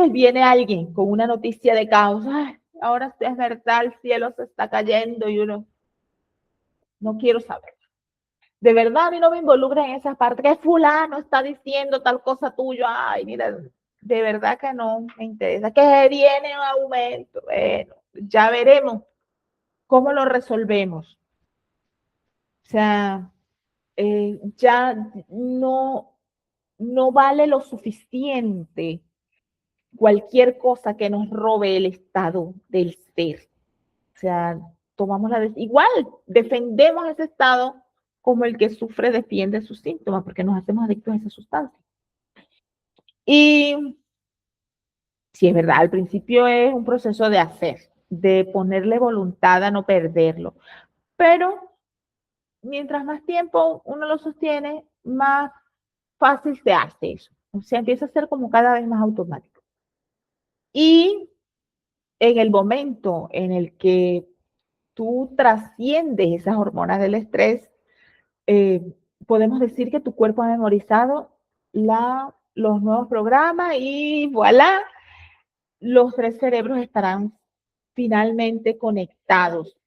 A: Viene alguien con una noticia de caos, ay, ahora es verdad, el cielo se está cayendo y uno, no quiero saber. De verdad, a mí no me involucra en esa parte, que fulano está diciendo tal cosa tuyo, ay, mira, de verdad que no me interesa, que viene un aumento, bueno, ya veremos cómo lo resolvemos. O sea, ya no vale lo suficiente cualquier cosa que nos robe el estado del ser. O sea, tomamos igual, defendemos ese estado como el que sufre defiende sus síntomas, porque nos hacemos adictos a esa sustancia. Y sí, es verdad, al principio es un proceso de hacer, de ponerle voluntad a no perderlo. Pero mientras más tiempo uno lo sostiene, más fácil se hace eso. O sea, empieza a ser como cada vez más automático. Y en el momento en el que tú trasciendes esas hormonas del estrés, podemos decir que tu cuerpo ha memorizado los nuevos programas y voilà, los tres cerebros estarán finalmente conectados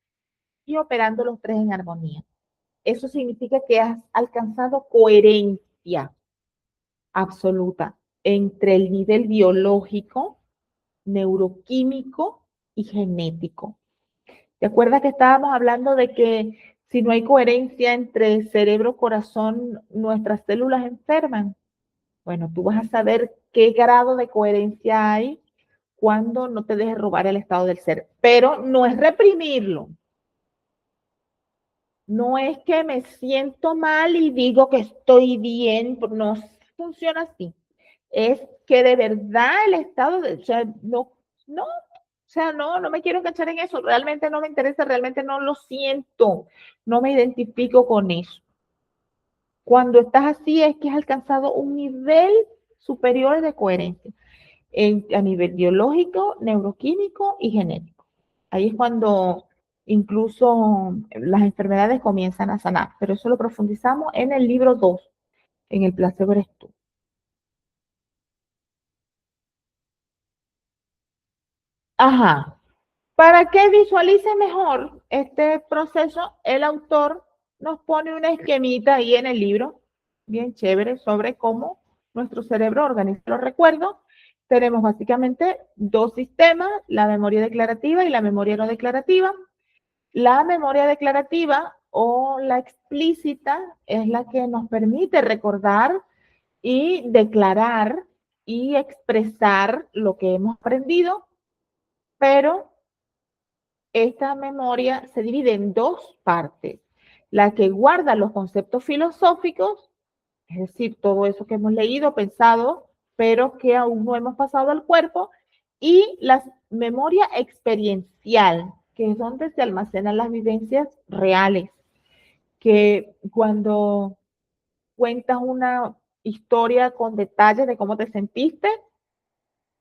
A: y operando los tres en armonía. Eso significa que has alcanzado coherencia absoluta entre el nivel biológico, neuroquímico y genético. ¿Te acuerdas que estábamos hablando de que si no hay coherencia entre cerebro, corazón, nuestras células enferman? Bueno, tú vas a saber qué grado de coherencia hay cuando no te dejes robar el estado del ser. Pero no es reprimirlo. No es que me siento mal y digo que estoy bien, no funciona así. Es que de verdad el estado de, o sea, no, o sea, no me quiero enganchar en eso, realmente no me interesa, realmente no lo siento, no me identifico con eso. Cuando estás así es que has alcanzado un nivel superior de coherencia a nivel biológico, neuroquímico y genético. Ahí es cuando incluso las enfermedades comienzan a sanar, pero eso lo profundizamos en el libro 2, en el placebo eres tú. Ajá. Para que visualice mejor este proceso, el autor nos pone una esquemita ahí en el libro, bien chévere, sobre cómo nuestro cerebro organiza los recuerdos. Tenemos básicamente dos sistemas, la memoria declarativa y la memoria no declarativa. La memoria declarativa o la explícita es la que nos permite recordar y declarar y expresar lo que hemos aprendido, pero esta memoria se divide en dos partes. la que guarda los conceptos filosóficos, es decir, todo eso que hemos leído, pensado, pero que aún no hemos pasado al cuerpo, y la memoria experiencial, que es donde se almacenan las vivencias reales, que cuando cuentas una historia con detalles de cómo te sentiste,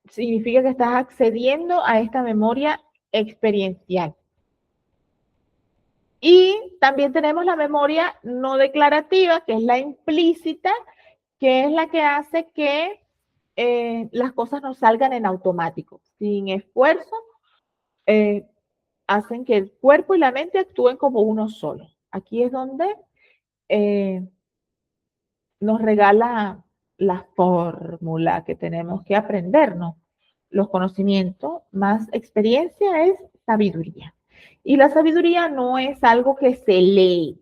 A: significa que estás accediendo a esta memoria experiencial. Y también tenemos la memoria no declarativa, que es la implícita, que es la que hace que las cosas nos salgan en automático, sin esfuerzo, hacen que el cuerpo y la mente actúen como uno solo. Aquí es donde nos regala la fórmula que tenemos que aprendernos. Los conocimientos más experiencia es sabiduría. Y la sabiduría no es algo que se lee,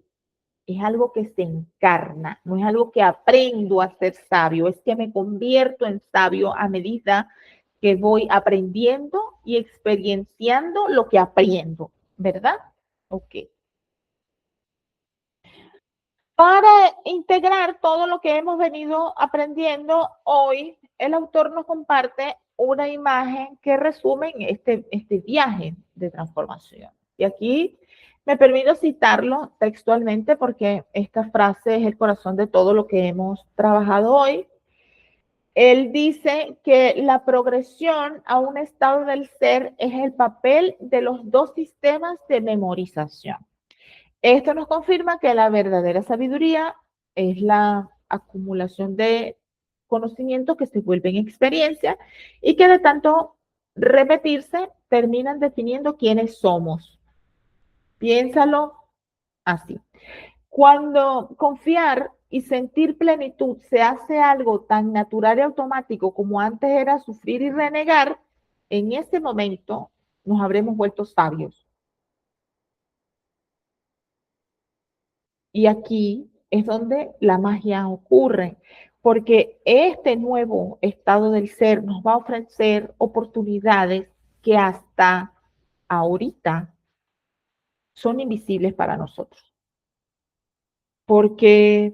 A: es algo que se encarna, no es algo que aprendo a ser sabio, es que me convierto en sabio a medida que voy aprendiendo y experienciando lo que aprendo, ¿verdad? Ok. Para integrar todo lo que hemos venido aprendiendo hoy, el autor nos comparte una imagen que resume este viaje de transformación. Y aquí me permito citarlo textualmente porque esta frase es el corazón de todo lo que hemos trabajado hoy. Él dice que la progresión a un estado del ser es el papel de los dos sistemas de memorización. Esto nos confirma que la verdadera sabiduría es la acumulación de conocimientos que se vuelven experiencia y que de tanto repetirse terminan definiendo quiénes somos. Piénsalo así. Cuando confiar y sentir plenitud se hace algo tan natural y automático como antes era sufrir y renegar, en ese momento nos habremos vuelto sabios. Y aquí es donde la magia ocurre, porque este nuevo estado del ser nos va a ofrecer oportunidades que hasta ahorita son invisibles para nosotros. Porque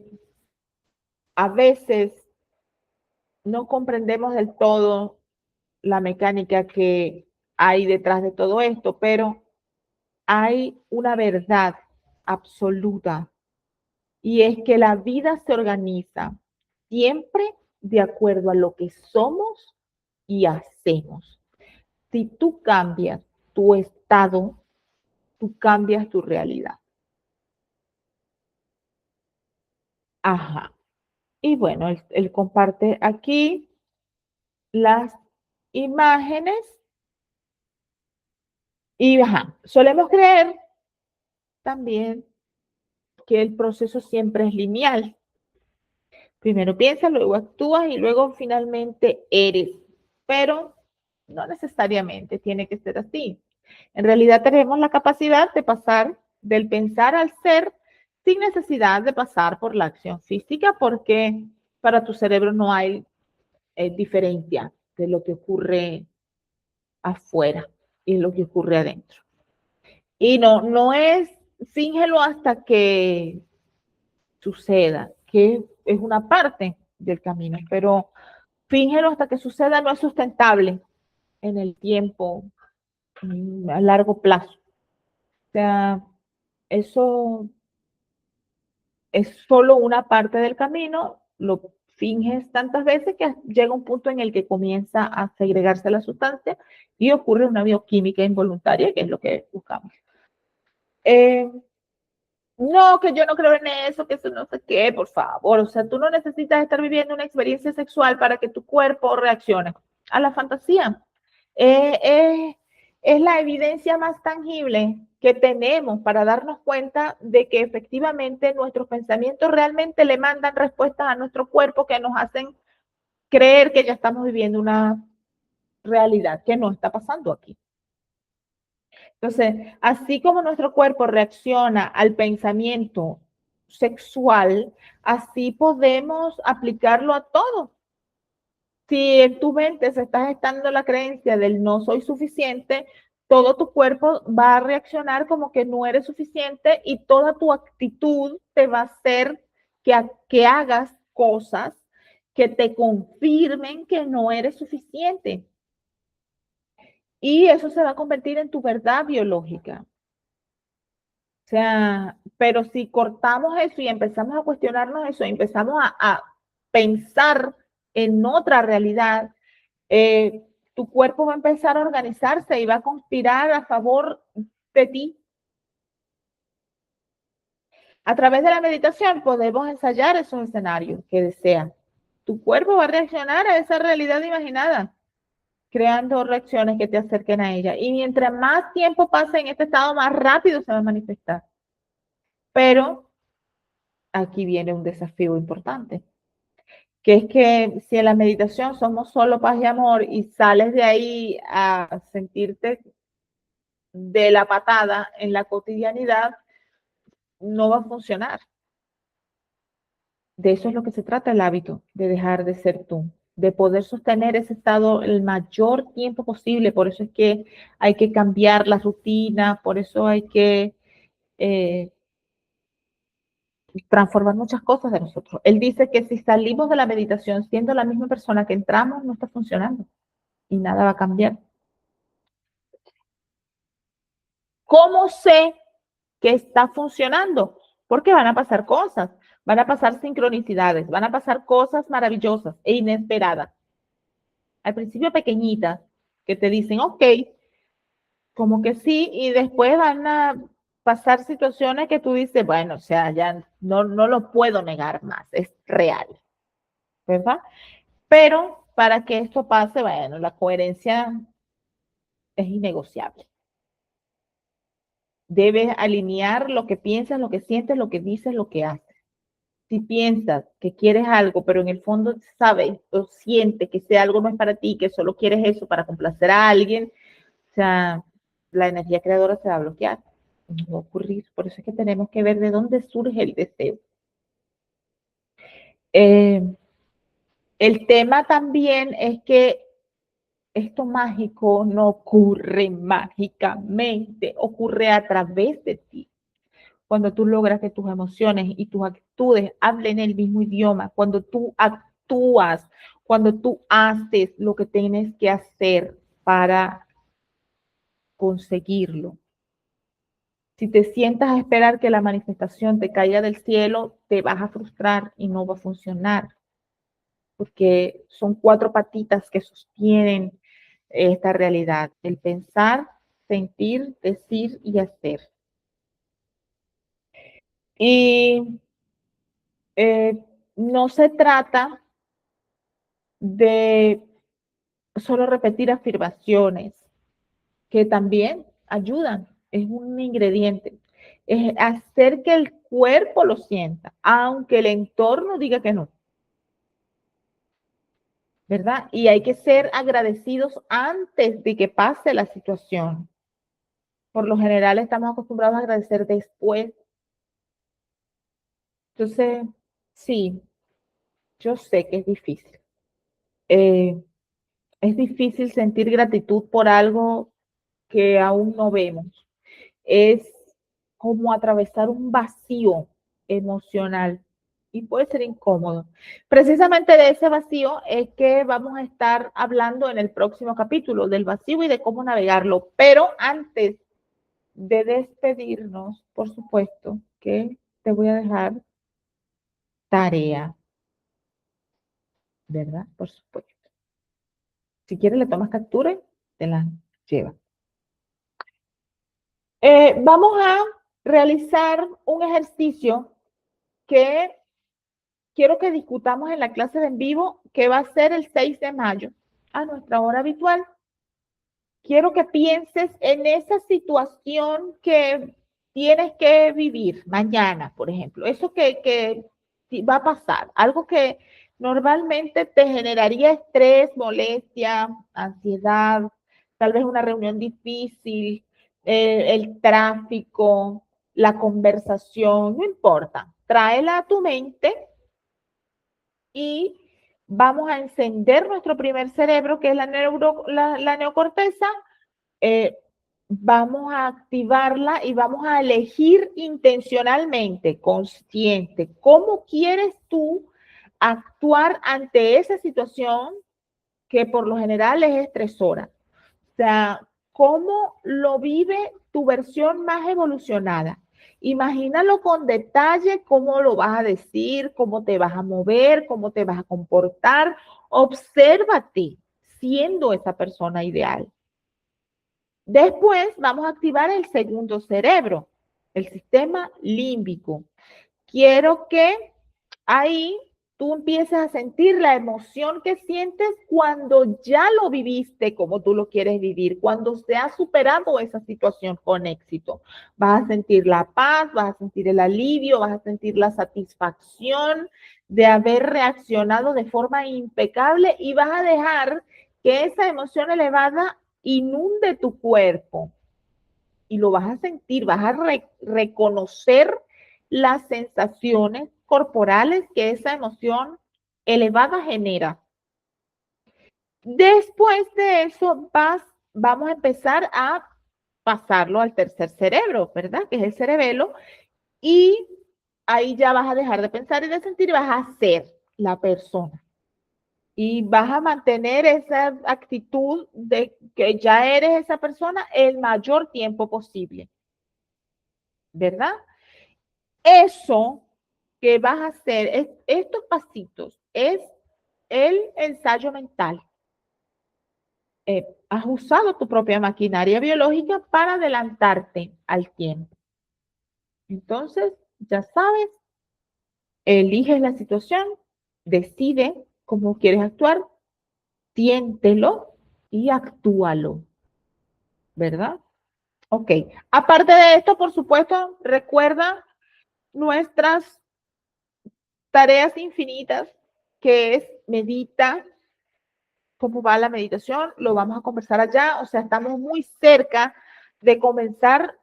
A: a veces no comprendemos del todo la mecánica que hay detrás de todo esto, pero hay una verdad absoluta y es que la vida se organiza siempre de acuerdo a lo que somos y hacemos. Si tú cambias tu estado, tú cambias tu realidad. Ajá. Y bueno, él comparte aquí las imágenes y ajá, solemos creer también que el proceso siempre es lineal. Primero piensas, luego actúas y luego finalmente eres. Pero no necesariamente tiene que ser así. En realidad tenemos la capacidad de pasar del pensar al ser sin necesidad de pasar por la acción física porque para tu cerebro no hay diferencia de lo que ocurre afuera y lo que ocurre adentro. Y no es fíngelo hasta que suceda, que es una parte del camino, pero fíngelo hasta que suceda no es sustentable en el tiempo a largo plazo. O sea, eso es solo una parte del camino, lo finges tantas veces que llega un punto en el que comienza a segregarse la sustancia y ocurre una bioquímica involuntaria, que es lo que buscamos. No, que yo no creo en eso, que eso no sé qué, por favor. O sea, tú no necesitas estar viviendo una experiencia sexual para que tu cuerpo reaccione a la fantasía. Es la evidencia más tangible que tenemos para darnos cuenta de que efectivamente nuestros pensamientos realmente le mandan respuestas a nuestro cuerpo que nos hacen creer que ya estamos viviendo una realidad que no está pasando aquí. Entonces, así como nuestro cuerpo reacciona al pensamiento sexual, así podemos aplicarlo a todo. Si en tu mente se está gestando la creencia del no soy suficiente, todo tu cuerpo va a reaccionar como que no eres suficiente y toda tu actitud te va a hacer que hagas cosas que te confirmen que no eres suficiente. Y eso se va a convertir en tu verdad biológica. O sea, pero si cortamos eso y empezamos a cuestionarnos eso, y empezamos a pensar en otra realidad, tu cuerpo va a empezar a organizarse y va a conspirar a favor de ti. A través de la meditación podemos ensayar esos escenarios que deseas. Tu cuerpo va a reaccionar a esa realidad imaginada, creando reacciones que te acerquen a ella. Y mientras más tiempo pase en este estado, más rápido se va a manifestar. Pero aquí viene un desafío importante, que es que si en la meditación somos solo paz y amor y sales de ahí a sentirte de la patada en la cotidianidad, no va a funcionar. De eso es lo que se trata el hábito, de dejar de ser tú, de poder sostener ese estado el mayor tiempo posible. Por eso es que hay que cambiar la rutina, por eso hay que transformar muchas cosas de nosotros. Él dice que si salimos de la meditación siendo la misma persona que entramos, no está funcionando y nada va a cambiar. ¿Cómo sé que está funcionando? Porque van a pasar cosas, van a pasar sincronicidades, van a pasar cosas maravillosas e inesperadas. Al principio pequeñitas, que te dicen, ok, como que sí, y después van a pasar situaciones que tú dices, bueno, o sea, ya no lo puedo negar más, es real, ¿verdad? Pero para que esto pase, bueno, la coherencia es innegociable. Debes alinear lo que piensas, lo que sientes, lo que dices, lo que haces. Si piensas que quieres algo, pero en el fondo sabes o sientes que ese algo no es para ti, que solo quieres eso para complacer a alguien, o sea, la energía creadora se va a bloquear. No va a ocurrir. Por eso es que tenemos que ver de dónde surge el deseo. Eh, el tema también es que esto mágico no ocurre mágicamente, ocurre a través de ti. Cuando tú logras que tus emociones y tus actitudes hablen el mismo idioma, cuando tú actúas, cuando tú haces lo que tienes que hacer para conseguirlo. Si te sientas a esperar que la manifestación te caiga del cielo, te vas a frustrar y no va a funcionar, porque son cuatro patitas que sostienen esta realidad: el pensar, sentir, decir y hacer. Y no se trata de solo repetir afirmaciones, que también ayudan, es un ingrediente. Es hacer que el cuerpo lo sienta, aunque el entorno diga que no, ¿verdad? Y hay que ser agradecidos antes de que pase la situación. Por lo general estamos acostumbrados a agradecer después. Entonces, sí, yo sé que es difícil. Eh, es difícil sentir gratitud por algo que aún no vemos. Es como atravesar un vacío emocional y puede ser incómodo. Precisamente de ese vacío es que vamos a estar hablando en el próximo capítulo, del vacío y de cómo navegarlo. Pero antes de despedirnos, por supuesto que te voy a dejar tarea, ¿verdad? Por supuesto. Si quieres le tomas captura, te la llevas. Vamos a realizar un ejercicio que quiero que discutamos en la clase de en vivo, que va a ser el 6 de mayo, a nuestra hora habitual. Quiero que pienses en esa situación que tienes que vivir mañana, por ejemplo. Eso que va a pasar, algo que normalmente te generaría estrés, molestia, ansiedad, tal vez una reunión difícil, el tráfico, la conversación, no importa. Tráela a tu mente y vamos a encender nuestro primer cerebro, que es la neocorteza, eh, vamos a activarla y vamos a elegir intencionalmente, consciente, cómo quieres tú actuar ante esa situación que por lo general es estresora. O sea, cómo lo vive tu versión más evolucionada. Imagínalo con detalle, cómo lo vas a decir, cómo te vas a mover, cómo te vas a comportar. Obsérvate siendo esa persona ideal. Después vamos a activar el segundo cerebro, el sistema límbico. Quiero que ahí tú empieces a sentir la emoción que sientes cuando ya lo viviste como tú lo quieres vivir, cuando se ha superado esa situación con éxito. Vas a sentir la paz, vas a sentir el alivio, vas a sentir la satisfacción de haber reaccionado de forma impecable y vas a dejar que esa emoción elevada inunde tu cuerpo y lo vas a sentir, vas a reconocer las sensaciones corporales que esa emoción elevada genera. Después de eso vamos a empezar a pasarlo al tercer cerebro, ¿verdad? Que es el cerebelo, y ahí ya vas a dejar de pensar y de sentir y vas a ser la persona. Y vas a mantener esa actitud de que ya eres esa persona el mayor tiempo posible, ¿verdad? Eso que vas a hacer, estos pasitos, es el ensayo mental. Has usado tu propia maquinaria biológica para adelantarte al tiempo. Entonces, ya sabes, eliges la situación, decide cómo quieres actuar, siéntelo y actúalo, ¿verdad? Ok. Aparte de esto, por supuesto, recuerda nuestras tareas infinitas, que es medita. ¿Cómo va la meditación? Lo vamos a conversar allá. O sea, estamos muy cerca de comenzar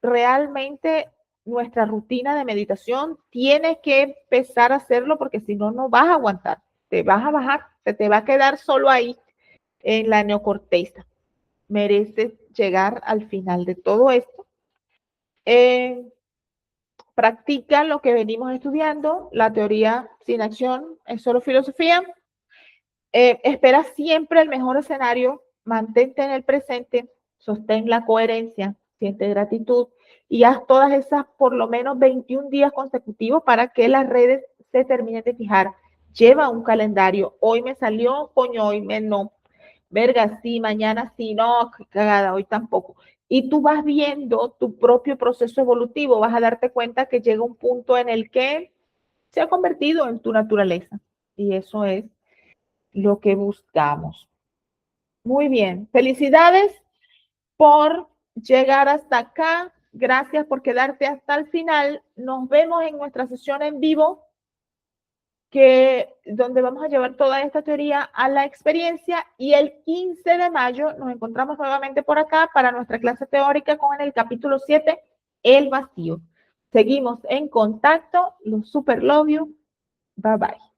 A: realmente nuestra rutina de meditación. Tienes que empezar a hacerlo porque si no, no vas a aguantar. Te vas a bajar, se te va a quedar solo ahí en la neocorteza. Mereces llegar al final de todo esto. Practica lo que venimos estudiando. La teoría sin acción es solo filosofía. Espera siempre el mejor escenario, mantente en el presente, sostén la coherencia, siente gratitud y haz todas esas por lo menos 21 días consecutivos para que las redes se terminen de fijar. Lleva un calendario. Hoy me salió, coño, hoy me no. Verga, sí, mañana sí, no, cagada, hoy tampoco. Y tú vas viendo tu propio proceso evolutivo, vas a darte cuenta que llega un punto en el que se ha convertido en tu naturaleza. Y eso es lo que buscamos. Muy bien, felicidades por llegar hasta acá. Gracias por quedarte hasta el final. Nos vemos en nuestra sesión en vivo, donde vamos a llevar toda esta teoría a la experiencia, y el 15 de mayo nos encontramos nuevamente por acá para nuestra clase teórica con el capítulo 7, el vacío. Seguimos en contacto. Los super love you. Bye bye.